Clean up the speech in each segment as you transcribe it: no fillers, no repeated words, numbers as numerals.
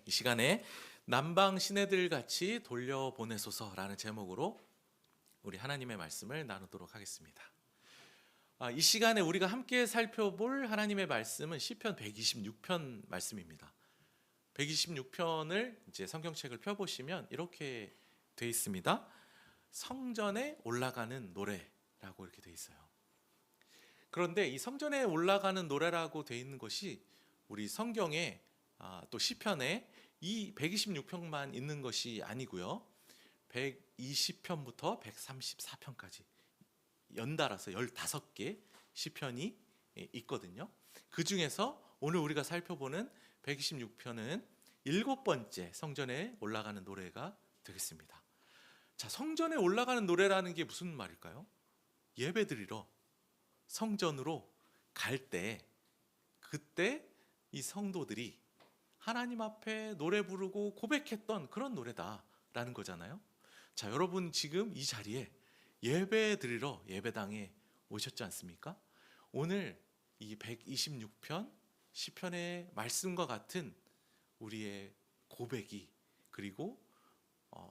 이 시간에 남방 시내들 같이 돌려보내소서라는 제목으로 우리 하나님의 말씀을 나누도록 하겠습니다. 이 시간에 우리가 함께 살펴볼 하나님의 말씀은 시편 126편 말씀입니다. 126편을 이제 성경책을 펴보시면 이렇게 돼 있습니다. 성전에 올라가는 노래라고 이렇게 돼 있어요. 그런데 이 성전에 올라가는 노래라고 돼 있는 것이 우리 성경에 또 시편에 이 126편만 있는 것이 아니고요. 120편부터 134편까지 연달아서 15개 시편이 있거든요. 그 중에서 오늘 우리가 살펴보는 126편은 7번째 성전에 올라가는 노래가 되겠습니다. 자, 성전에 올라가는 노래라는 게 무슨 말일까요? 예배드리러 성전으로 갈 때, 그때 이 성도들이 하나님 앞에 노래 부르고 고백했던 그런 노래다라는 거잖아요. 자, 여러분 지금 이 자리에 예배 드리러 예배당에 오셨지 않습니까? 오늘 이 126편 시편의 말씀과 같은 우리의 고백이, 그리고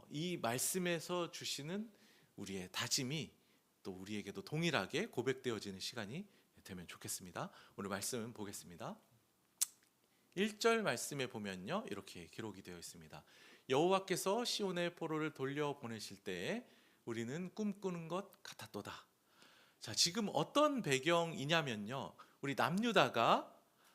이 말씀에서 주시는 우리의 다짐이 또 우리에게도 동일하게 고백되어지는 시간이 되면 좋겠습니다. 오늘 말씀 보겠습니다. 1절 말씀에 보면요, 이렇게 기록이 되어 있습니다. 여호와께서 시온의 포로를 돌려보내실 때에 우리는 꿈꾸는 것 같았도다. 자, 지금 어떤 배경이냐면요, 우리 남유다가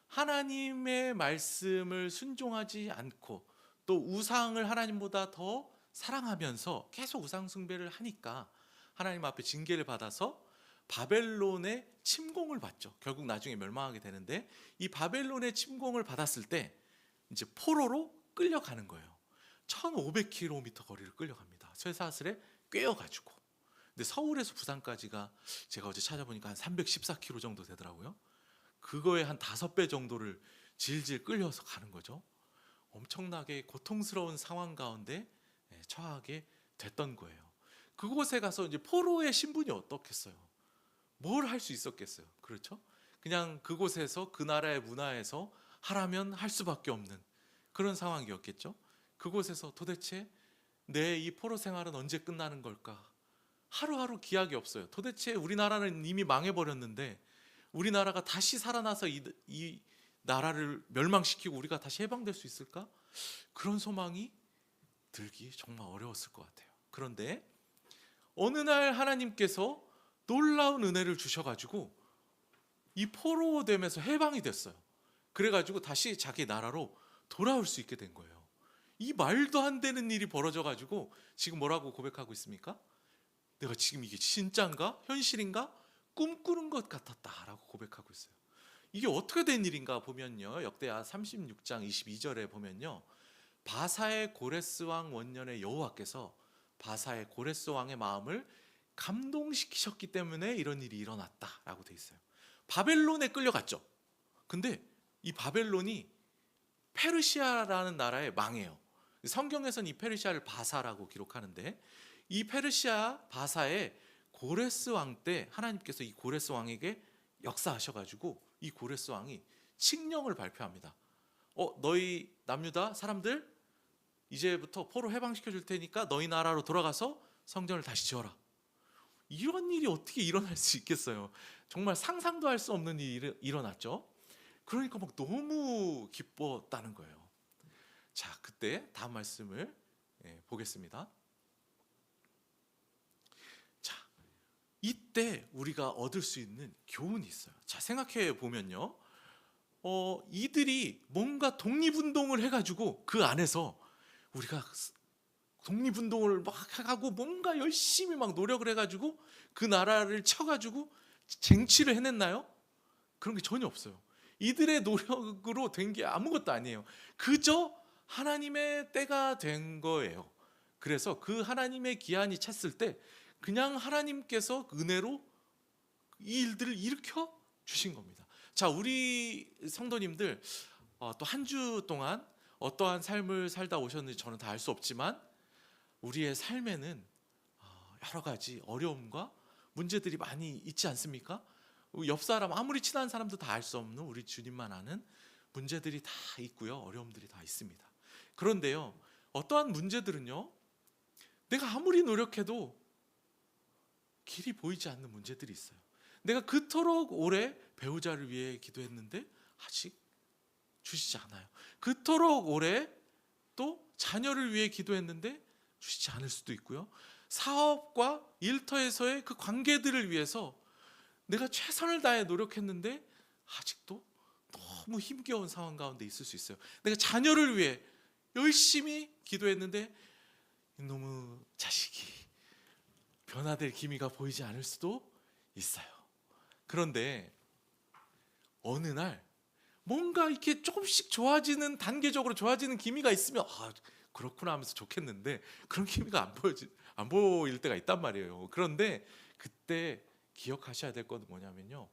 하나님의 말씀을 순종하지 않고 또 우상을 하나님보다 더 사랑하면서 계속 우상 숭배를 하니까 하나님 앞에 징계를 받아서 바벨론의 침공을 받죠. 결국 나중에 멸망하게 되는데, 이 바벨론의 침공을 받았을 때 이제 포로로 끌려가는 거예요. 1500km 거리를 끌려갑니다. 쇠사슬에 꿰어가지고. 근데 서울에서 부산까지가 제가 어제 찾아보니까 한 314km 정도 되더라고요. 그거의 한 5배 정도를 질질 끌려서 가는 거죠. 엄청나게 고통스러운 상황 가운데 처하게 됐던 거예요. 그곳에 가서 이제 포로의 신분이 어떻겠어요? 뭘 할 수 있었겠어요? 그렇죠? 그냥 그곳에서 그 나라의 문화에서 하라면 할 수밖에 없는 그런 상황이었겠죠. 그곳에서 도대체 내 이 포로 생활은 언제 끝나는 걸까? 하루하루 기약이 없어요. 도대체 우리나라는 이미 망해버렸는데 우리나라가 다시 살아나서 이 나라를 멸망시키고 우리가 다시 해방될 수 있을까? 그런 소망이 들기 정말 어려웠을 것 같아요. 그런데 어느 날 하나님께서 놀라운 은혜를 주셔가지고 이 포로됨에서 해방이 됐어요. 그래가지고 다시 자기 나라로 돌아올 수 있게 된 거예요. 이 말도 안 되는 일이 벌어져가지고 지금 뭐라고 고백하고 있습니까? 내가 지금 이게 진짜인가? 현실인가? 꿈꾸는 것 같았다라고 고백하고 있어요. 이게 어떻게 된 일인가 보면요, 역대하 36장 22절에 보면요, 바사의 고레스 왕 원년의 여호와께서 바사의 고레스 왕의 마음을 감동시키셨기 때문에 이런 일이 일어났다라고 돼 있어요. 바벨론에 끌려갔죠. 근데 이 바벨론이 페르시아라는 나라에 망해요. 성경에서는 이 페르시아를 바사라고 기록하는데, 이 페르시아 바사의 고레스 왕 때 하나님께서 이 고레스 왕에게 역사하셔가지고 이 고레스 왕이 칙령을 발표합니다. 너희 남유다 사람들, 이제부터 포로 해방시켜 줄 테니까 너희 나라로 돌아가서 성전을 다시 지어라. 이런 일이 어떻게 일어날 수 있겠어요? 정말 상상도 할 수 없는 일이 일어났죠. 그러니까 막 너무 기뻤다는 거예요. 자, 그때 다음 말씀을 보겠습니다. 자, 이때 우리가 얻을 수 있는 교훈이 있어요. 자, 생각해 보면요, 이들이 뭔가 독립운동을 해가지고 그 안에서 우리가 독립운동을 막 하고 뭔가 열심히 막 노력을 해가지고 그 나라를 쳐가지고 쟁취를 해냈나요? 그런 게 전혀 없어요. 이들의 노력으로 된 게 아무것도 아니에요. 그저 하나님의 때가 된 거예요. 그래서 그 하나님의 기한이 찼을 때 그냥 하나님께서 은혜로 이 일들을 일으켜 주신 겁니다. 자, 우리 성도님들 또 한 주 동안 어떠한 삶을 살다 오셨는지 저는 다 알 수 없지만 우리의 삶에는 여러 가지 어려움과 문제들이 많이 있지 않습니까? 옆 사람, 아무리 친한 사람도 다 알 수 없는 우리 주님만 아는 문제들이 다 있고요, 어려움들이 다 있습니다. 그런데요, 어떠한 문제들은요, 내가 아무리 노력해도 길이 보이지 않는 문제들이 있어요. 내가 그토록 오래 배우자를 위해 기도했는데 아직 주시지 않아요. 그토록 오래 또 자녀를 위해 기도했는데 주시지 않을 수도 있고요. 사업과 일터에서의 그 관계들을 위해서 내가 최선을 다해 노력했는데 아직도 너무 힘겨운 상황 가운데 있을 수 있어요. 내가 자녀를 위해 열심히 기도했는데 이놈의 자식이 변화될 기미가 보이지 않을 수도 있어요. 그런데 어느 날 뭔가 이렇게 조금씩 좋아지는, 단계적으로 좋아지는 기미가 있으면 그렇구나 하면서 좋겠는데 그런 기미가 안 보일 때가 있단 말이에요. 그런데 그때 기억하셔야 될 것은 뭐냐면요,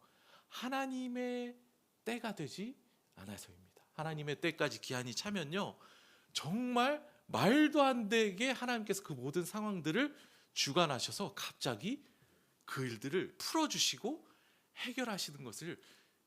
하나님의 때가 되지 않아서입니다. 하나님의 때까지 기한이 차면요, 정말 말도 안 되게 하나님께서 그 모든 상황들을 주관하셔서 갑자기 그 일들을 풀어주시고 해결하시는 것을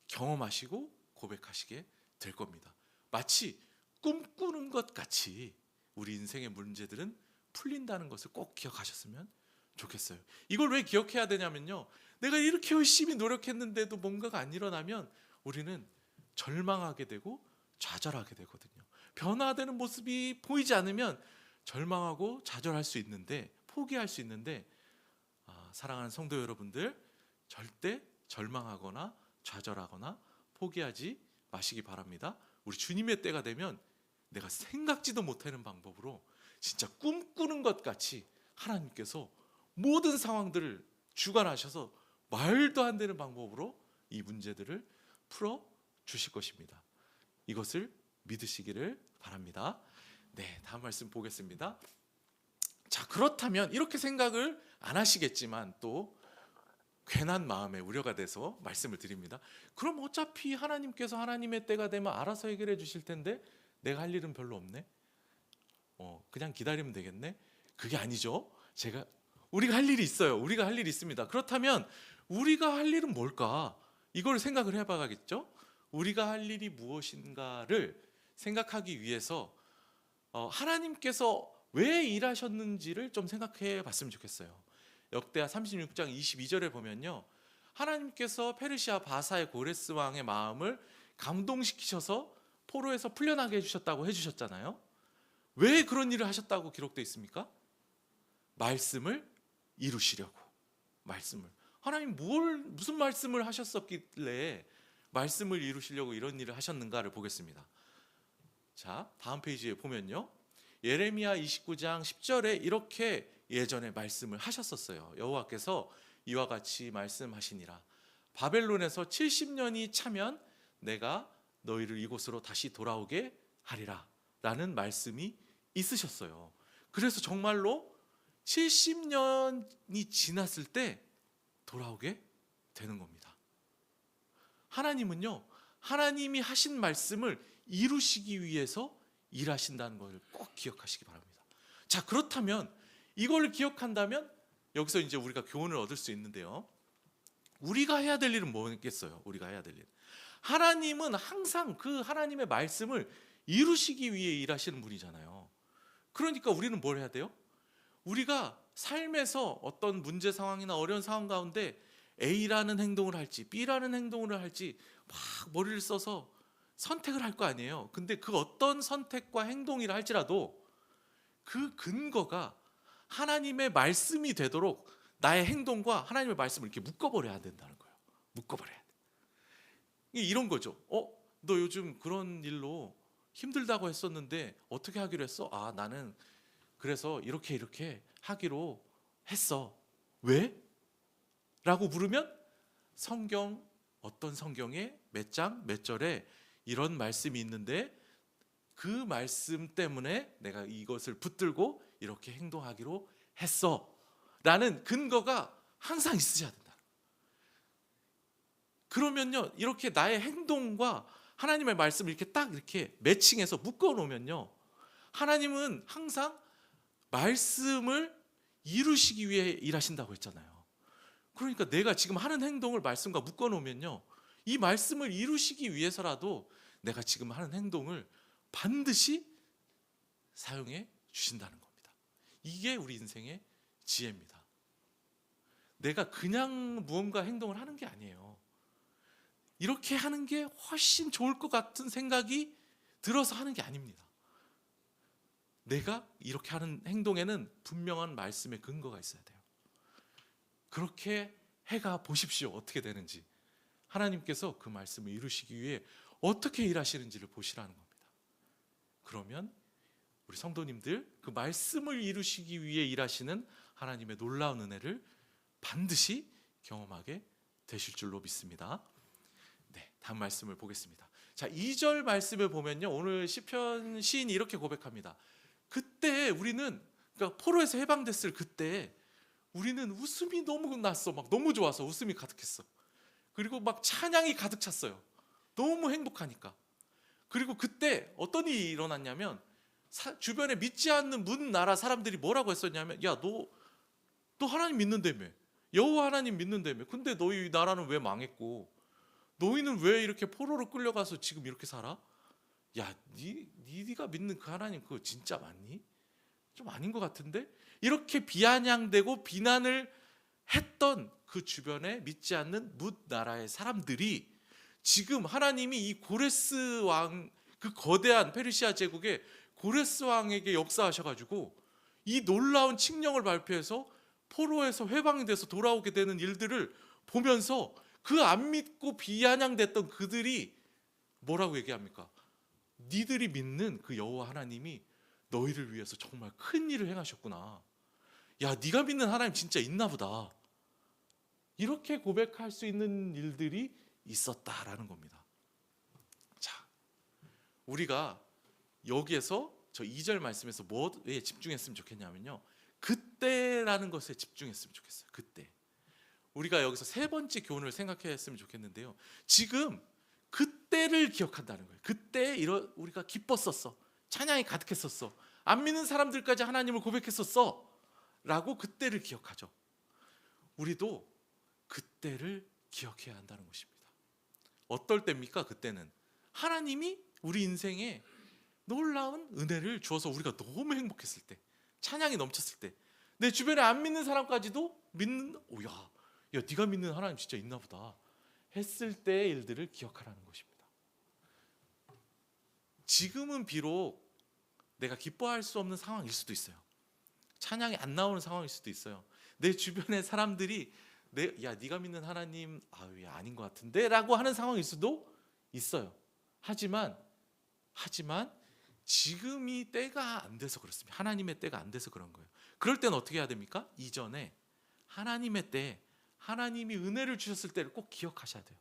경험하시고 고백하시게 될 겁니다. 마치 꿈꾸는 것 같이 우리 인생의 문제들은 풀린다는 것을 꼭 기억하셨으면 좋겠어요. 이걸 왜 기억해야 되냐면요, 내가 이렇게 열심히 노력했는데도 뭔가가 안 일어나면 우리는 절망하게 되고 좌절하게 되거든요. 변화되는 모습이 보이지 않으면 절망하고 좌절할 수 있는데, 포기할 수 있는데, 사랑하는 성도 여러분들, 절대 절망하거나 좌절하거나 포기하지 마시기 바랍니다. 우리 주님의 때가 되면 내가 생각지도 못하는 방법으로 진짜 꿈꾸는 것 같이 하나님께서 모든 상황들을 주관하셔서 말도 안 되는 방법으로 이 문제들을 풀어 주실 것입니다. 이것을 믿으시기를 바랍니다. 네, 다음 말씀 보겠습니다. 자, 그렇다면 이렇게 생각을 안 하시겠지만 또 괜한 마음에 우려가 돼서 말씀을 드립니다. 그럼 어차피 하나님께서 하나님의 때가 되면 알아서 해결해 주실 텐데 내가 할 일은 별로 없네. 그냥 기다리면 되겠네. 그게 아니죠. 우리가 할 일이 있어요. 우리가 할 일이 있습니다. 그렇다면 우리가 할 일은 뭘까? 이걸 생각을 해봐야겠죠. 우리가 할 일이 무엇인가를 생각하기 위해서 하나님께서 왜 일하셨는지를 좀 생각해 봤으면 좋겠어요. 역대하 36장 22절에 보면요, 하나님께서 페르시아 바사의 고레스 왕의 마음을 감동시키셔서 포로에서 풀려나게 해주셨잖아요. 왜 그런 일을 하셨다고 기록되어 있습니까? 말씀을 이루시려고. 하나님 무슨 말씀을 하셨었길래 말씀을 이루시려고 이런 일을 하셨는가를 보겠습니다. 자, 다음 페이지에 보면요, 예레미야 29장 10절에 이렇게 예전에 말씀을 하셨었어요. 여호와께서 이와 같이 말씀하시니라. 바벨론에서 70년이 차면 내가 너희를 이곳으로 다시 돌아오게 하리라 라는 말씀이 있으셨어요. 그래서 정말로 70년이 지났을 때 돌아오게 되는 겁니다. 하나님은요, 하나님이 하신 말씀을 이루시기 위해서 일하신다는 걸 꼭 기억하시기 바랍니다. 자, 그렇다면 이걸 기억한다면 여기서 이제 우리가 교훈을 얻을 수 있는데요, 우리가 해야 될 일은 뭐겠어요? 우리가 해야 될 일, 하나님은 항상 그 하나님의 말씀을 이루시기 위해 일하시는 분이잖아요. 그러니까 우리는 뭘 해야 돼요? 우리가 삶에서 어떤 문제 상황이나 어려운 상황 가운데 A라는 행동을 할지 B라는 행동을 할지 막 머리를 써서 선택을 할 거 아니에요. 근데 그 어떤 선택과 행동이라 할지라도 그 근거가 하나님의 말씀이 되도록 나의 행동과 하나님의 말씀을 이렇게 묶어버려야 된다는 거예요. 묶어버려야 돼. 이런 거죠. 너 요즘 그런 일로 힘들다고 했었는데 어떻게 하기로 했어? 나는 그래서 이렇게 하기로 했어. 왜? 라고 물으면 어떤 성경에 몇 장 몇 절에 이런 말씀이 있는데 그 말씀 때문에 내가 이것을 붙들고 이렇게 행동하기로 했어 라는 근거가 항상 있으셔야 된다. 그러면요, 이렇게 나의 행동과 하나님의 말씀을 이렇게 매칭해서 묶어 놓으면요, 하나님은 항상 말씀을 이루시기 위해 일하신다고 했잖아요. 그러니까 내가 지금 하는 행동을 말씀과 묶어 놓으면요, 이 말씀을 이루시기 위해서라도 내가 지금 하는 행동을 반드시 사용해 주신다는 겁니다. 이게 우리 인생의 지혜입니다. 내가 그냥 무언가 행동을 하는 게 아니에요. 이렇게 하는 게 훨씬 좋을 것 같은 생각이 들어서 하는 게 아닙니다. 내가 이렇게 하는 행동에는 분명한 말씀의 근거가 있어야 돼요. 그렇게 해가 보십시오. 어떻게 되는지. 하나님께서 그 말씀을 이루시기 위해 어떻게 일하시는지를 보시라는 겁니다. 그러면 우리 성도님들 그 말씀을 이루시기 위해 일하시는 하나님의 놀라운 은혜를 반드시 경험하게 되실 줄로 믿습니다. 네, 다음 말씀을 보겠습니다. 자, 2절 말씀을 보면요, 오늘 시편 시인이 이렇게 고백합니다. 그때 우리는, 그러니까 포로에서 해방됐을 그때 우리는 웃음이 너무 났어. 막 너무 좋아서 웃음이 가득했어. 그리고 막 찬양이 가득 찼어요. 너무 행복하니까. 그리고 그때 어떤 일이 일어났냐면 주변에 믿지 않는 문 나라 사람들이 뭐라고 했었냐면, 야, 너 하나님 믿는다며, 여호와 하나님 믿는다며. 근데 너희 나라는 왜 망했고, 너희는 왜 이렇게 포로로 끌려가서 지금 이렇게 살아? 야, 네가 믿는 그 하나님 그거 진짜 맞니? 좀 아닌 것 같은데? 이렇게 비아냥대고 비난을 했던 그 주변에 믿지 않는 뭇 나라의 사람들이 지금 하나님이 이 고레스 왕, 그 거대한 페르시아 제국의 고레스 왕에게 역사하셔가지고 이 놀라운 칙령을 발표해서 포로에서 해방이 돼서 돌아오게 되는 일들을 보면서 그 안 믿고 비아냥댔던 그들이 뭐라고 얘기합니까? 니들이 믿는 그 여호와 하나님이 너희를 위해서 정말 큰 일을 행하셨구나. 야, 네가 믿는 하나님 진짜 있나 보다. 이렇게 고백할 수 있는 일들이 있었다라는 겁니다. 자, 우리가 여기에서 저 2절 말씀에서 뭐에 집중했으면 좋겠냐면요, 그때라는 것에 집중했으면 좋겠어요. 그때. 우리가 여기서 세 번째 교훈을 생각했으면 좋겠는데요, 지금 그때를 기억한다는 거예요. 그때 우리가 기뻤었어. 찬양이 가득했었어. 안 믿는 사람들까지 하나님을 고백했었어. 라고 그때를 기억하죠. 우리도 그때를 기억해야 한다는 것입니다. 어떨 때입니까? 그때는 하나님이 우리 인생에 놀라운 은혜를 주어서 우리가 너무 행복했을 때, 찬양이 넘쳤을 때, 내 주변에 안 믿는 사람까지도 믿는, 야, 네가 믿는 하나님 진짜 있나 보다 했을 때의 일들을 기억하라는 것입니다. 지금은 비록 내가 기뻐할 수 없는 상황일 수도 있어요. 찬양이 안 나오는 상황일 수도 있어요. 내 주변의 사람들이 네가 믿는 하나님 아닌 것 같은데 라고 하는 상황일 수도 있어요. 하지만 지금이 때가 안 돼서 그렇습니다. 하나님의 때가 안 돼서 그런 거예요. 그럴 때는 어떻게 해야 됩니까? 이전에 하나님의 때, 하나님이 은혜를 주셨을 때를 꼭 기억하셔야 돼요.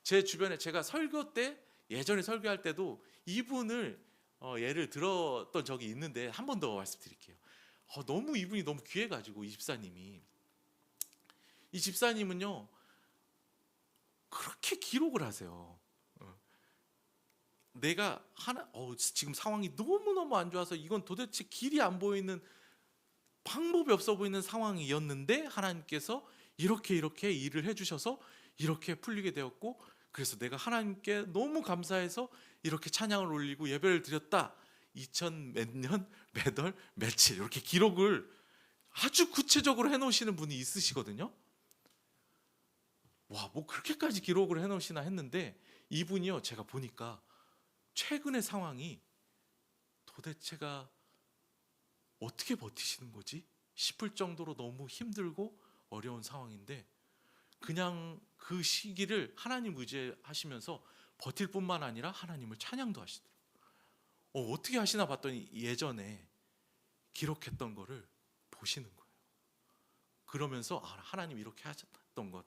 제 주변에 제가 설교 때, 예전에 설교할 때도 이분을 예를 들었던 적이 있는데 한 번 더 말씀드릴게요. 너무 이분이 너무 귀해가지고, 이 집사님은요 그렇게 기록을 하세요. 내가 지금 상황이 너무너무 안 좋아서 이건 도대체 길이 안 보이는, 방법이 없어 보이는 상황이었는데 하나님께서 이렇게 일을 해주셔서 이렇게 풀리게 되었고, 그래서 내가 하나님께 너무 감사해서 이렇게 찬양을 올리고 예배를 드렸다. 2000 몇 년, 몇 월, 며칠, 이렇게 기록을 아주 구체적으로 해놓으시는 분이 있으시거든요. 와, 뭐 그렇게까지 기록을 해놓으시나 했는데, 이분이요, 제가 보니까 최근의 상황이 도대체가 어떻게 버티시는 거지 싶을 정도로 너무 힘들고 어려운 상황인데, 그냥 그 시기를 하나님 의지하시면서 버틸 뿐만 아니라 하나님을 찬양도 하시더라고요. 어떻게 하시나 봤더니 예전에 기록했던 거를 보시는 거예요. 그러면서 하나님 이렇게 하셨던 것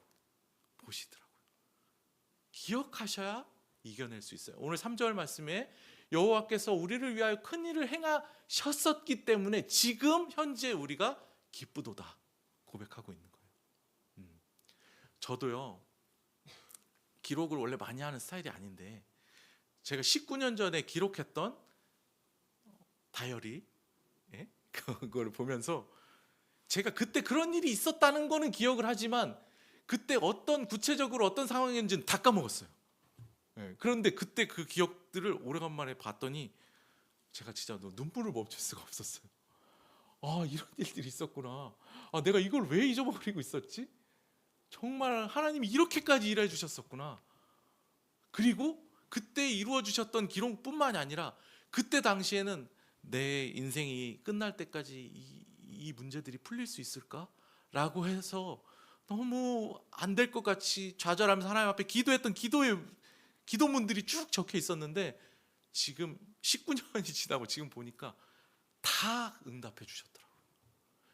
보시더라고요. 기억하셔야 이겨낼 수 있어요. 오늘 3절 말씀에 여호와께서 우리를 위하여 큰 일을 행하셨었기 때문에 지금 현재 우리가 기쁘도다 고백하고 있는 거예요. 저도요, 기록을 원래 많이 하는 스타일이 아닌데 제가 19년 전에 기록했던 다이어리, 그걸 보면서 제가 그때 그런 일이 있었다는 거는 기억을 하지만 그때 구체적으로 어떤 상황인지는 다 까먹었어요. 그런데 그때 그 기억들을 오래간만에 봤더니 제가 진짜 눈물을 멈출 수가 없었어요. 아, 이런 일들이 있었구나. 아, 내가 이걸 왜 잊어버리고 있었지? 정말 하나님이 이렇게까지 일해 주셨었구나. 그리고 그때 이루어 주셨던 기록뿐만이 아니라 그때 당시에는 내 인생이 끝날 때까지 이 문제들이 풀릴 수 있을까라고 해서 너무 안 될 것 같이 좌절하면서 하나님 앞에 기도했던 기도문들이 쭉 적혀 있었는데, 지금 19년이 지나고 지금 보니까 다 응답해 주셨더라고요.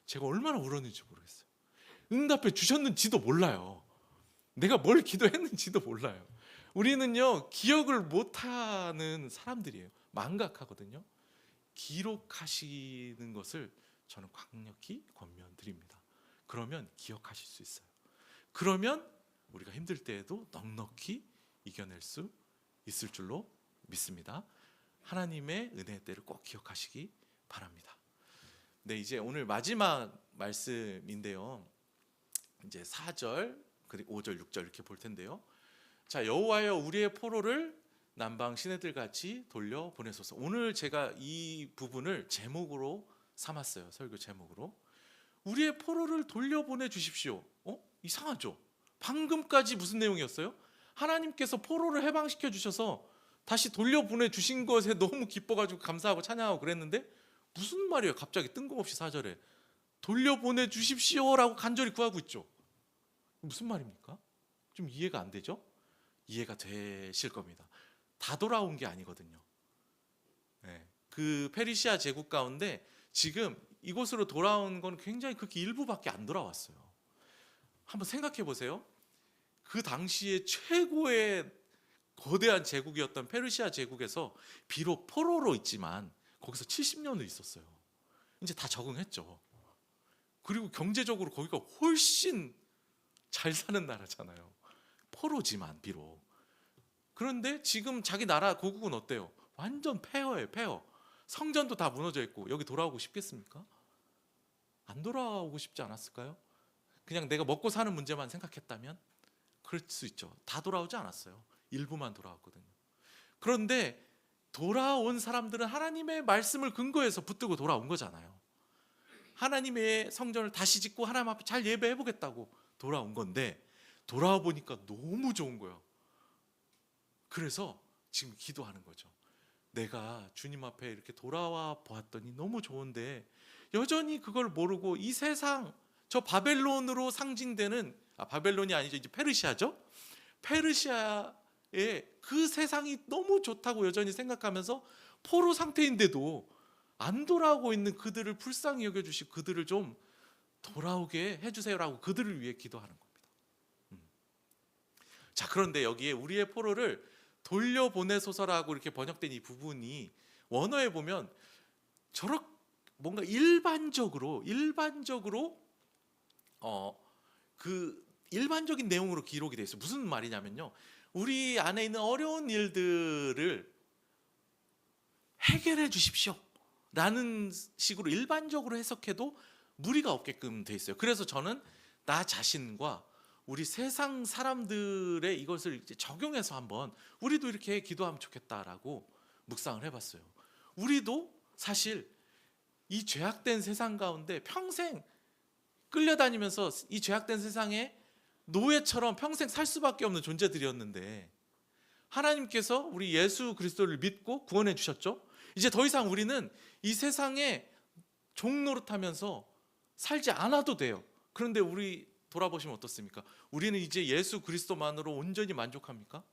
제가 얼마나 울었는지 모르겠어요. 응답해 주셨는지도 몰라요. 내가 뭘 기도했는지도 몰라요. 우리는요, 기억을 못하는 사람들이에요. 망각하거든요. 기록하시는 것을 저는 강력히 권면드립니다. 그러면 기억하실 수 있어요. 그러면 우리가 힘들 때에도 넉넉히 이겨낼 수 있을 줄로 믿습니다. 하나님의 은혜의 때를 꼭 기억하시기 바랍니다. 네, 이제 오늘 마지막 말씀인데요. 이제 4절 그리고 5절 6절 이렇게 볼 텐데요. 자, 여호와여 우리의 포로를 남방 시내들 같이 돌려 보내소서. 오늘 제가 이 부분을 제목으로 삼았어요. 설교 제목으로. 우리의 포로를 돌려보내 주십시오. 이상하죠? 방금까지 무슨 내용이었어요? 하나님께서 포로를 해방시켜 주셔서 다시 돌려보내 주신 것에 너무 기뻐가지고 감사하고 찬양하고 그랬는데, 무슨 말이에요? 갑자기 뜬금없이 4절에 돌려보내 주십시오라고 간절히 구하고 있죠. 무슨 말입니까? 좀 이해가 안 되죠? 이해가 되실 겁니다. 다 돌아온 게 아니거든요. 네. 그 페르시아 제국 가운데 지금 이곳으로 돌아온 건 굉장히 그렇게 일부밖에 안 돌아왔어요. 한번 생각해 보세요. 그 당시에 최고의 거대한 제국이었던 페르시아 제국에서 비록 포로로 있지만 거기서 70년을 있었어요. 이제 다 적응했죠. 그리고 경제적으로 거기가 훨씬 잘 사는 나라잖아요. 포로지만 비록. 그런데 지금 자기 나라 고국은 어때요? 완전 폐허예요. 폐허. 성전도 다 무너져 있고. 여기 돌아오고 싶겠습니까? 안 돌아오고 싶지 않았을까요? 그냥 내가 먹고 사는 문제만 생각했다면 그럴 수 있죠. 다 돌아오지 않았어요. 일부만 돌아왔거든요. 그런데 돌아온 사람들은 하나님의 말씀을 근거해서 붙들고 돌아온 거잖아요. 하나님의 성전을 다시 짓고 하나님 앞에 잘 예배해 보겠다고 돌아온 건데, 돌아와 보니까 너무 좋은 거예요. 그래서 지금 기도하는 거죠. 내가 주님 앞에 이렇게 돌아와 보았더니 너무 좋은데 여전히 그걸 모르고 이 세상, 저 바벨론으로 상징되는, 바벨론이 아니죠, 이제 페르시아죠. 페르시아의 그 세상이 너무 좋다고 여전히 생각하면서 포로 상태인데도 안 돌아오고 있는 그들을 불쌍히 여겨주시고 그들을 좀 돌아오게 해주세요라고 그들을 위해 기도하는 겁니다. 자, 그런데 여기에 우리의 포로를 돌려보내소서라고 이렇게 번역된 이 부분이 원어에 보면 저렇게 뭔가 일반적으로 그 일반적인 내용으로 기록이 되어 있어요. 무슨 말이냐면요, 우리 안에 있는 어려운 일들을 해결해 주십시오 라는 식으로 일반적으로 해석해도 무리가 없게끔 되어 있어요. 그래서 저는 나 자신과 우리 세상 사람들의 이것을 이제 적용해서 한번 우리도 이렇게 기도하면 좋겠다라고 묵상을 해봤어요. 우리도 사실 이 죄악된 세상 가운데 평생 끌려다니면서 이 죄악된 세상에 노예처럼 평생 살 수밖에 없는 존재들이었는데, 하나님께서 우리 예수 그리스도를 믿고 구원해 주셨죠. 이제 더 이상 우리는 이 세상에 종노릇하면서 살지 않아도 돼요. 그런데 우리 돌아보시면 어떻습니까? 우리는 이제 예수 그리스도만으로 온전히 만족합니까?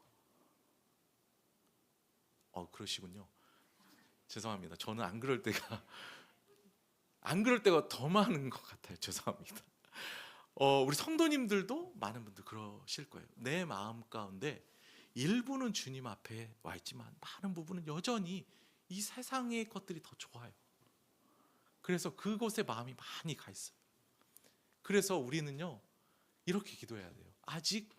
그러시군요. 죄송합니다. 저는 안 그럴 때가 더 많은 것 같아요. 죄송합니다. 우리 성도님들도 많은 분들 그러실 거예요. 내 마음 가운데 일부는 주님 앞에 와 있지만 많은 부분은 여전히 이 세상의 것들이 더 좋아요. 그래서 그곳에 마음이 많이 가 있어요. 그래서 우리는요, 이렇게 기도해야 돼요. 아직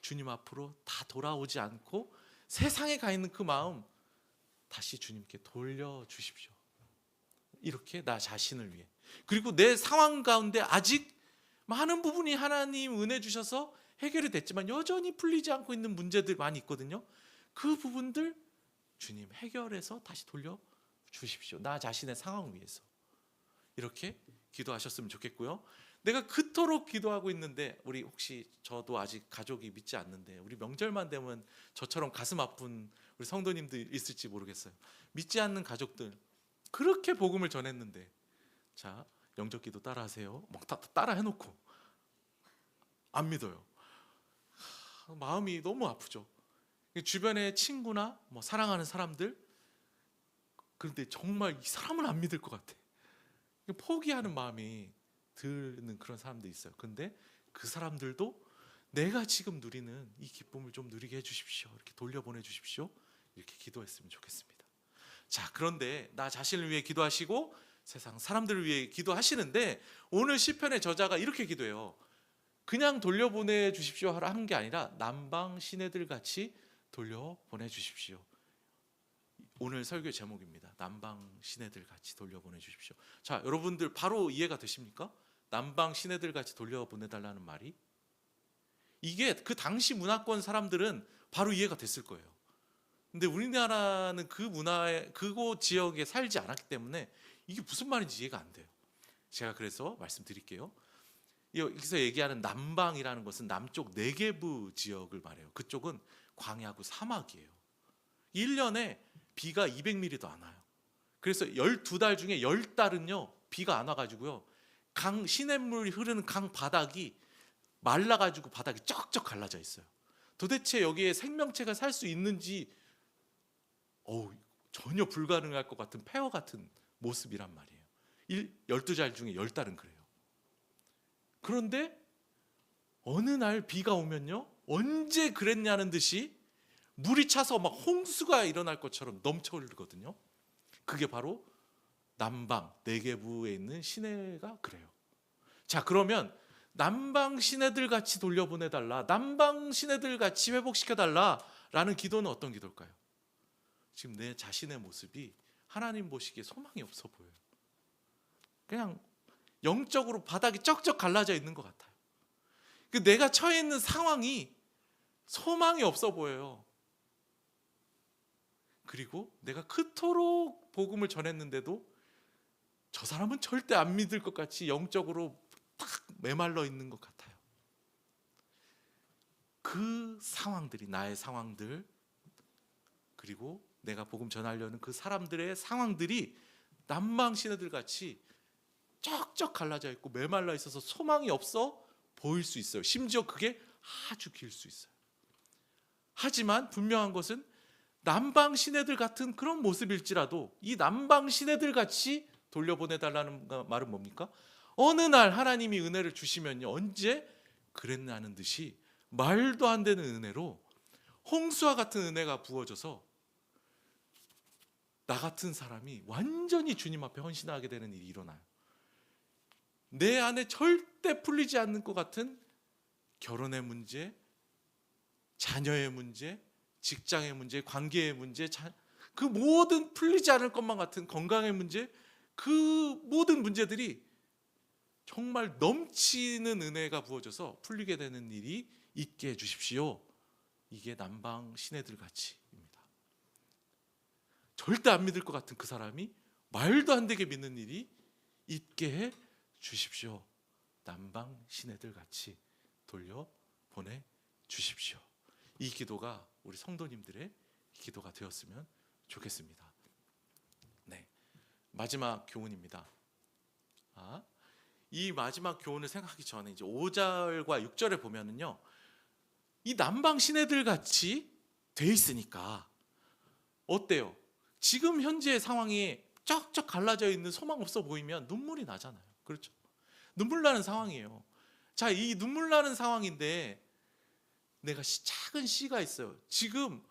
주님 앞으로 다 돌아오지 않고 세상에 가 있는 그 마음 다시 주님께 돌려주십시오. 이렇게 나 자신을 위해, 그리고 내 상황 가운데 아직 많은 부분이 하나님 은혜 주셔서 해결이 됐지만 여전히 풀리지 않고 있는 문제들 많이 있거든요. 그 부분들 주님 해결해서 다시 돌려 주십시오. 나 자신의 상황 위해서. 이렇게 기도하셨으면 좋겠고요. 내가 그토록 기도하고 있는데, 우리 혹시 저도 아직 가족이 믿지 않는데 우리 명절만 되면 저처럼 가슴 아픈 우리 성도님들 있을지 모르겠어요. 믿지 않는 가족들, 그렇게 복음을 전했는데, 자, 영적 기도 따라하세요. 막 따라 해놓고 안 믿어요. 마음이 너무 아프죠. 주변의 친구나 뭐 사랑하는 사람들, 그런데 정말 이 사람은 안 믿을 것 같아. 포기하는 마음이 드는 그런 사람도 있어요. 근데 그 사람들도 내가 지금 누리는 이 기쁨을 좀 누리게 해주십시오, 이렇게 돌려보내 주십시오, 이렇게 기도했으면 좋겠습니다. 자, 그런데 나 자신을 위해 기도하시고 세상 사람들을 위해 기도하시는데, 오늘 시편의 저자가 이렇게 기도해요. 그냥 돌려보내 주십시오 하는 게 아니라 남방 시내들 같이 돌려보내 주십시오. 오늘 설교 제목입니다. 남방 시내들 같이 돌려보내 주십시오. 자, 여러분들 바로 이해가 되십니까? 남방 시내들 같이 돌려보내달라는 말이, 이게 그 당시 문화권 사람들은 바로 이해가 됐을 거예요. 근데 우리나라는 그 문화에, 그곳 지역에 살지 않았기 때문에 이게 무슨 말인지 이해가 안 돼요. 제가 그래서 말씀드릴게요. 여기서 얘기하는 남방이라는 것은 남쪽 네게브 지역을 말해요. 그쪽은 광야고 사막이에요. 1년에 비가 200mm도 안 와요. 그래서 12달 중에 10달은요 비가 안 와가지고요, 강, 시냇물이 흐르는 강 바닥이 말라가지고 바닥이 쩍쩍 갈라져 있어요. 도대체 여기에 생명체가 살 수 있는지 전혀 불가능할 것 같은 폐허 같은 모습이란 말이에요. 12달 중에 10달은 그래요. 그런데 어느 날 비가 오면요, 언제 그랬냐는 듯이 물이 차서 막 홍수가 일어날 것처럼 넘쳐 흐르거든요. 그게 바로 남방 네게부에 있는 시내가 그래요. 자, 그러면 남방 시내들 같이 돌려보내달라, 남방 시내들 같이 회복시켜달라라는 기도는 어떤 기도일까요? 지금 내 자신의 모습이 하나님 보시기에 소망이 없어 보여요. 그냥 영적으로 바닥이 쩍쩍 갈라져 있는 것 같아요. 내가 처해 있는 상황이 소망이 없어 보여요. 그리고 내가 그토록 복음을 전했는데도 저 사람은 절대 안 믿을 것 같이 영적으로 딱 메말라 있는 것 같아요. 그 상황들이, 나의 상황들, 그리고 내가 복음 전하려는 그 사람들의 상황들이 남방 시내들 같이 쩍쩍 갈라져 있고 메말라 있어서 소망이 없어 보일 수 있어요. 심지어 그게 아주 길 수 있어요. 하지만 분명한 것은 남방 시내들 같은 그런 모습일지라도 이 남방 시내들 같이 돌려보내달라는 말은 뭡니까? 어느 날 하나님이 은혜를 주시면요, 언제 그랬나는 듯이 말도 안 되는 은혜로 홍수와 같은 은혜가 부어져서 나 같은 사람이 완전히 주님 앞에 헌신하게 되는 일이 일어나요. 내 안에 절대 풀리지 않는 것 같은 결혼의 문제, 자녀의 문제, 직장의 문제, 관계의 문제, 그 모든 풀리지 않을 것만 같은 건강의 문제, 그 모든 문제들이 정말 넘치는 은혜가 부어져서 풀리게 되는 일이 있게 해주십시오. 이게 남방 시내들 같이입니다. 절대 안 믿을 것 같은 그 사람이 말도 안 되게 믿는 일이 있게 해 주십시오. 남방 시내들 같이 돌려보내 주십시오. 이 기도가 우리 성도님들의 기도가 되었으면 좋겠습니다. 네, 마지막 교훈입니다. 이 마지막 교훈을 생각하기 전에 이제 5절과 6절에 보면은요, 이 남방 시내들 같이 돼 있으니까 어때요? 지금 현재의 상황이 쩍쩍 갈라져 있는 소망 없어 보이면 눈물이 나잖아요. 그렇죠? 눈물 나는 상황이에요. 자, 이 눈물 나는 상황인데 내가 작은 씨가 있어요. 지금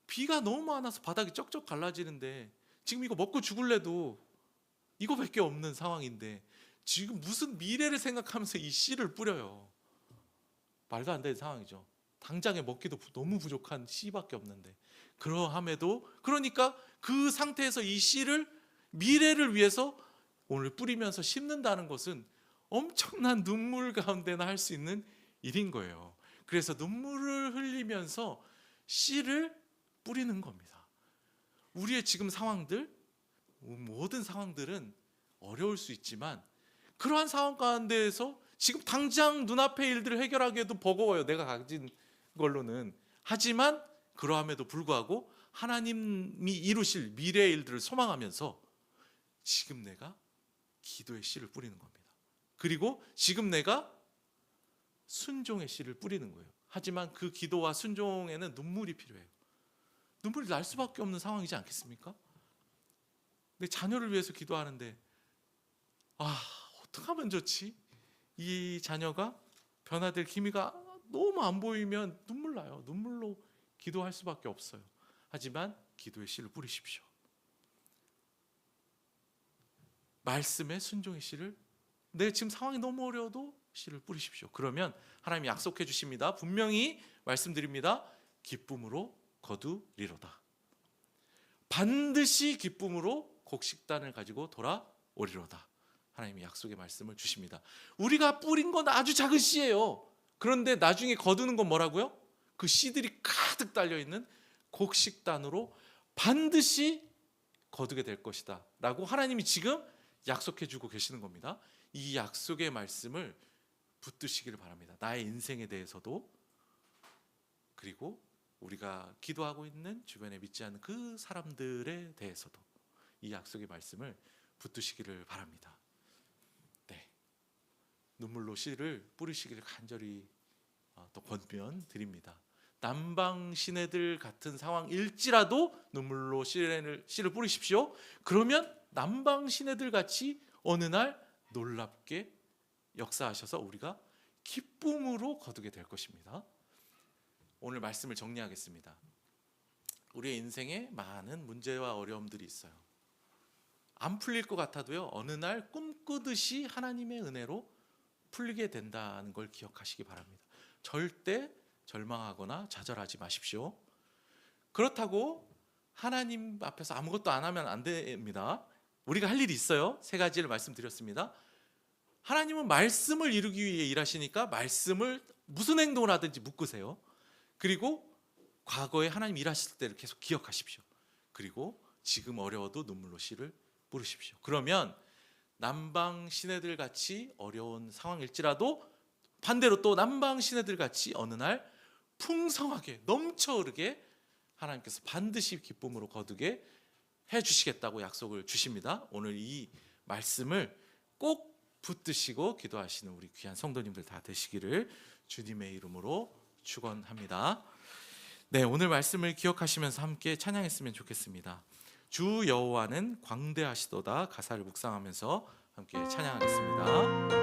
비가 너무 많아서 바닥이 쩍쩍 갈라지는데 지금 이거 먹고 죽을래도 이거밖에 없는 상황인데 지금 무슨 미래를 생각하면서 이 씨를 뿌려요. 말도 안 되는 상황이죠. 당장에 먹기도 너무 부족한 씨밖에 없는데, 그러함에도, 그러니까 그 상태에서 이 씨를 미래를 위해서 오늘 뿌리면서 심는다는 것은 엄청난 눈물 가운데나 할 수 있는 일인 거예요. 그래서 눈물을 흘리면서 씨를 뿌리는 겁니다. 우리의 지금 상황들, 모든 상황들은 어려울 수 있지만 그러한 상황 가운데에서 지금 당장 눈앞의 일들을 해결하기에도 버거워요. 내가 가진 걸로는. 하지만 그러함에도 불구하고 하나님이 이루실 미래의 일들을 소망하면서 지금 내가 기도의 씨를 뿌리는 겁니다. 그리고 지금 내가 순종의 씨를 뿌리는 거예요. 하지만 그 기도와 순종에는 눈물이 필요해요. 눈물이 날 수밖에 없는 상황이지 않겠습니까? 내 자녀를 위해서 기도하는데 어떻게 하면 좋지? 이 자녀가 변화될 기미가 너무 안 보이면 눈물 나요. 눈물로 기도할 수밖에 없어요. 하지만 기도의 씨를 뿌리십시오. 말씀의 순종의 씨를, 내 지금 상황이 너무 어려워도 씨를 뿌리십시오. 그러면 하나님이 약속해 주십니다. 분명히 말씀드립니다. 기쁨으로 거두리로다. 반드시 기쁨으로 곡식단을 가지고 돌아오리로다. 하나님이 약속의 말씀을 주십니다. 우리가 뿌린 건 아주 작은 씨예요. 그런데 나중에 거두는 건 뭐라고요? 그 씨들이 가득 달려있는 곡식단으로 반드시 거두게 될 것이다 라고 하나님이 지금 약속해 주고 계시는 겁니다. 이 약속의 말씀을 붙드시기를 바랍니다. 나의 인생에 대해서도, 그리고 우리가 기도하고 있는 주변에 믿지 않는 그 사람들에 대해서도 이 약속의 말씀을 붙드시기를 바랍니다. 네, 눈물로 씨를 뿌리시기를 간절히 또 권면 드립니다. 남방 시내들 같은 상황일지라도 눈물로 씨를 뿌리십시오. 그러면 남방 시내들 같이 어느 날 놀랍게 역사하셔서 우리가 기쁨으로 거두게 될 것입니다. 오늘 말씀을 정리하겠습니다. 우리의 인생에 많은 문제와 어려움들이 있어요. 안 풀릴 것 같아도요, 어느 날 꿈꾸듯이 하나님의 은혜로 풀리게 된다는 걸 기억하시기 바랍니다. 절대 절망하거나 좌절하지 마십시오. 그렇다고 하나님 앞에서 아무것도 안 하면 안 됩니다. 우리가 할 일이 있어요. 3가지를 말씀드렸습니다. 하나님은 말씀을 이루기 위해 일하시니까 말씀을 무슨 행동을 하든지 묶으세요. 그리고 과거에 하나님 일하실 때를 계속 기억하십시오. 그리고 지금 어려워도 눈물로 씨를 뿌리십시오. 그러면 남방 시내들 같이 어려운 상황일지라도 반대로 또 남방 시내들 같이 어느 날 풍성하게 넘쳐 흐르게 하나님께서 반드시 기쁨으로 거두게 해주시겠다고 약속을 주십니다. 오늘 이 말씀을 꼭 붙드시고 기도하시는 우리 귀한 성도님들 다 되시기를 주님의 이름으로 축원합니다. 네, 오늘 말씀을 기억하시면서 함께 찬양했으면 좋겠습니다. 주 여호와는 광대하시도다 가사를 묵상하면서 함께 찬양하겠습니다.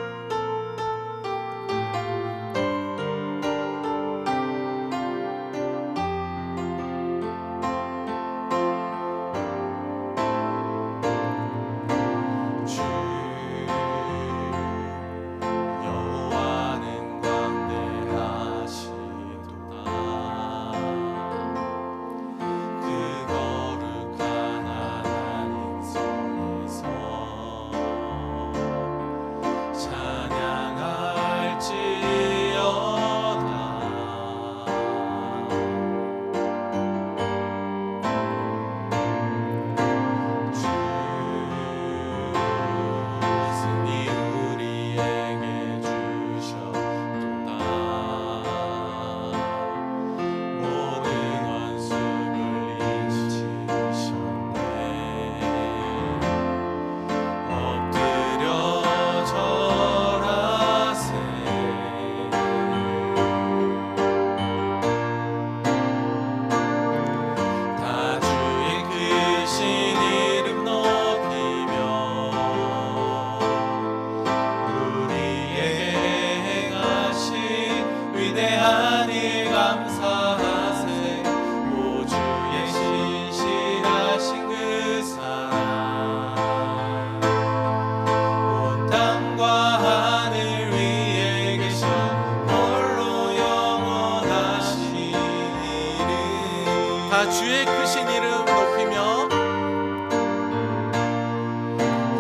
다 주의 크신 이름 높이며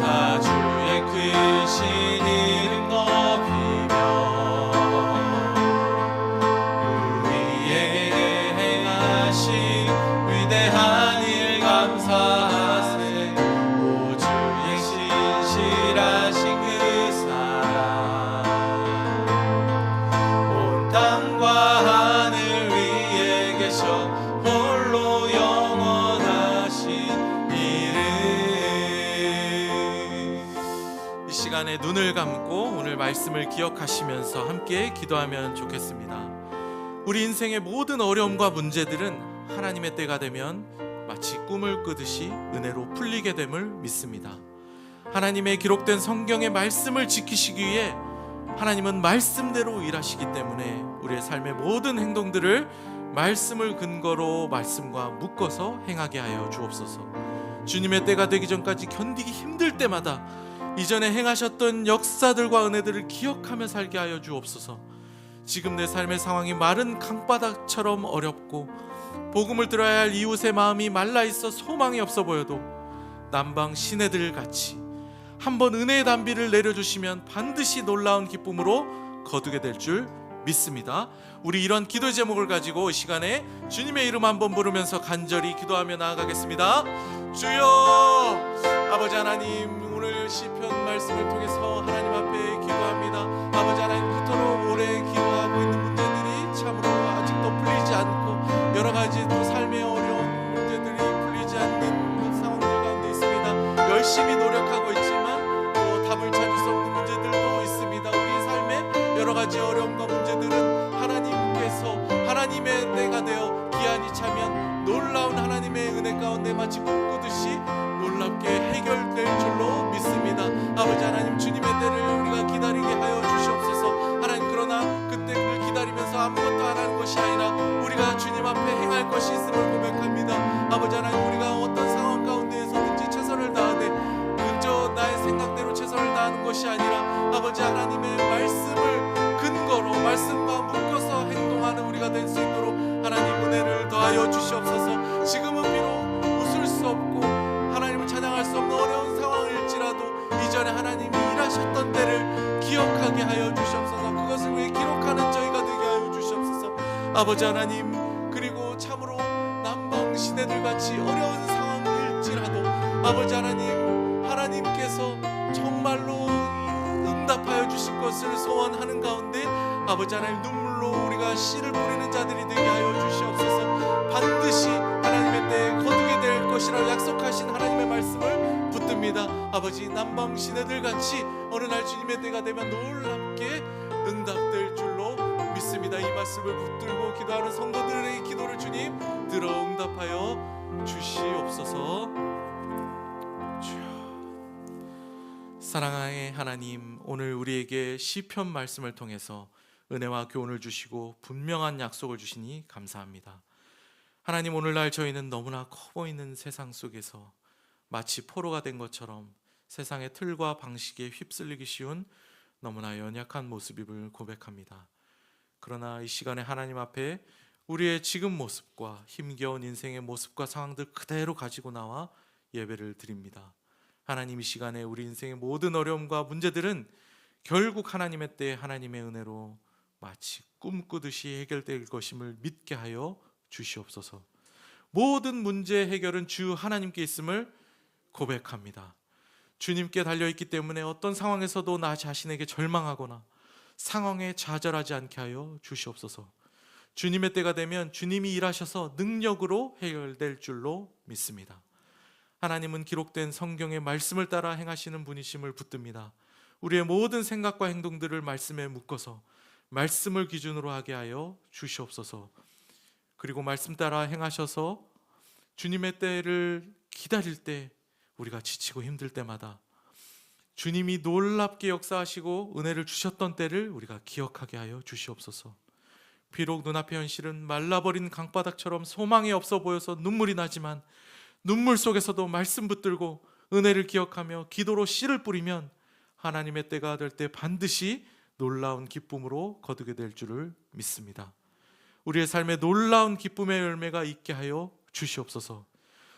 다 주의 크신 이름 높이며 우리에게 행하신 위대한 일 감사하세 시간에 눈을 감고 오늘 말씀을 기억하시면서 함께 기도하면 좋겠습니다. 우리 인생의 모든 어려움과 문제들은 하나님의 때가 되면 마치 꿈을 꾸듯이 은혜로 풀리게 됨을 믿습니다. 하나님의 기록된 성경의 말씀을 지키시기 위해 하나님은 말씀대로 일하시기 때문에 우리의 삶의 모든 행동들을 말씀을 근거로 말씀과 묶어서 행하게 하여 주옵소서. 주님의 때가 되기 전까지 견디기 힘들 때마다 이전에 행하셨던 역사들과 은혜들을 기억하며 살게 하여 주옵소서. 지금 내 삶의 상황이 마른 강바닥처럼 어렵고 복음을 들어야 할 이웃의 마음이 말라있어 소망이 없어 보여도 남방 시내들 같이 한번 은혜의 단비를 내려주시면 반드시 놀라운 기쁨으로 거두게 될 줄 믿습니다. 우리 이런 기도 제목을 가지고 이 시간에 주님의 이름 한번 부르면서 간절히 기도하며 나아가겠습니다. 주여, 아버지 하나님, 오늘 시편 말씀을 통해서 하나님 앞에 기도합니다. 아버지 하나님, 그토록 오래 기도하고 있는 문제들이 참으로 아직도 풀리지 않고 여러 가지 또 삶의 어려운 문제들이 풀리지 않는 상황들 가운데 있습니다. 열심히 노력하고 있지만 또 답을 찾을 수 없는 문제들도 있습니다. 우리 삶의 여러 가지 어려움과 문제들은 하나님의 때가 되어 기한이 차면 놀라운 하나님의 은혜 가운데 마치 꿈꾸듯이 놀랍게 해결될 줄로 믿습니다. 아버지 하나님, 주님의 때를 우리가 기다리게 하여 주시옵소서. 하나님, 그러나 그때를 기다리면서 아무것도 안 하는 것이 아니라 우리가 주님 앞에 행할 것이 있음을 고백합니다. 아버지 하나님, 우리가 어떤 상황 가운데에서든지 최선을 다하되 그저 나의 생각대로 최선을 다하는 것이 아니라 아버지 하나님의 말씀을 근거로 말씀과 묶어서 행동하는 우리가 될 수 있도록 하나님 은혜를 더하여 주시옵소서. 지금은 비록 웃을 수 없고 하나님을 찬양할 수 없는 어려운 상황일지라도 이전에 하나님이 일하셨던 때를 기억하게 하여 주시옵소서. 그것을 위해 기록하는 저희가 되게 하여 주시옵소서. 아버지 하나님, 그리고 참으로 남방 시내들같이 어려운 상황일지라도 아버지 하나님, 하나님께서 정말로 응답하여 주실 것을 소원하는 가운데 아버지 하나님, 눈물로 우리가 씨를 뿌리는 자들이 되게 하여 주시옵소서. 반드시 하나님의 때에 거두게 될 것이라 약속하신 하나님의 말씀을 붙듭니다. 아버지, 남방 시내들 같이 어느 날 주님의 때가 되면 놀랍게 응답될 줄로 믿습니다. 이 말씀을 붙들고 기도하는 성도들의 기도를 주님 들어 응답하여 주시옵소서. 사랑하의 하나님, 오늘 우리에게 시편 말씀을 통해서 은혜와 교훈을 주시고 분명한 약속을 주시니 감사합니다. 하나님, 오늘날 저희는 너무나 커 보이는 세상 속에서 마치 포로가 된 것처럼 세상의 틀과 방식에 휩쓸리기 쉬운 너무나 연약한 모습임을 고백합니다. 그러나 이 시간에 하나님 앞에 우리의 지금 모습과 힘겨운 인생의 모습과 상황들 그대로 가지고 나와 예배를 드립니다. 하나님, 이 시간에 우리 인생의 모든 어려움과 문제들은 결국 하나님의 때에 하나님의 은혜로 마치 꿈꾸듯이 해결될 것임을 믿게 하여 주시옵소서. 모든 문제 해결은 주 하나님께 있음을 고백합니다. 주님께 달려있기 때문에 어떤 상황에서도 나 자신에게 절망하거나 상황에 좌절하지 않게 하여 주시옵소서. 주님의 때가 되면 주님이 일하셔서 능력으로 해결될 줄로 믿습니다. 하나님은 기록된 성경의 말씀을 따라 행하시는 분이심을 붙듭니다. 우리의 모든 생각과 행동들을 말씀에 묶어서 말씀을 기준으로 하게 하여 주시옵소서. 그리고 말씀 따라 행하셔서 주님의 때를 기다릴 때 우리가 지치고 힘들 때마다 주님이 놀랍게 역사하시고 은혜를 주셨던 때를 우리가 기억하게 하여 주시옵소서. 비록 눈앞의 현실은 말라버린 강바닥처럼 소망이 없어 보여서 눈물이 나지만 눈물 속에서도 말씀 붙들고 은혜를 기억하며 기도로 씨를 뿌리면 하나님의 때가 될 때 반드시 놀라운 기쁨으로 거두게 될 줄을 믿습니다. 우리의 삶에 놀라운 기쁨의 열매가 있게 하여 주시옵소서.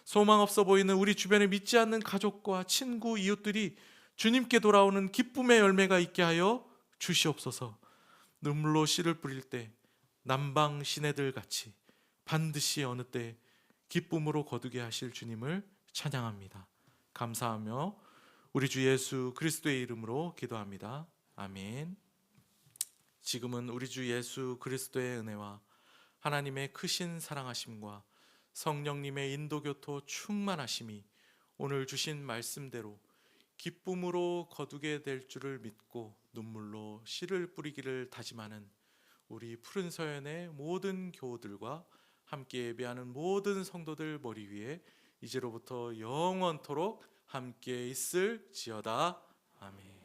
소망 없어 보이는 우리 주변에 믿지 않는 가족과 친구, 이웃들이 주님께 돌아오는 기쁨의 열매가 있게 하여 주시옵소서. 눈물로 씨를 뿌릴 때 남방 시내들 같이 반드시 어느 때 기쁨으로 거두게 하실 주님을 찬양합니다. 감사하며 우리 주 예수 그리스도의 이름으로 기도합니다. 아멘. 지금은 우리 주 예수 그리스도의 은혜와 하나님의 크신 사랑하심과 성령님의 인도교토 충만하심이 오늘 주신 말씀대로 기쁨으로 거두게 될 줄을 믿고 눈물로 씨를 뿌리기를 다짐하는 우리 푸른 서연의 모든 교우들과 함께 예배하는 모든 성도들 머리 위에 이제로부터 영원토록 함께 있을지어다. 아멘.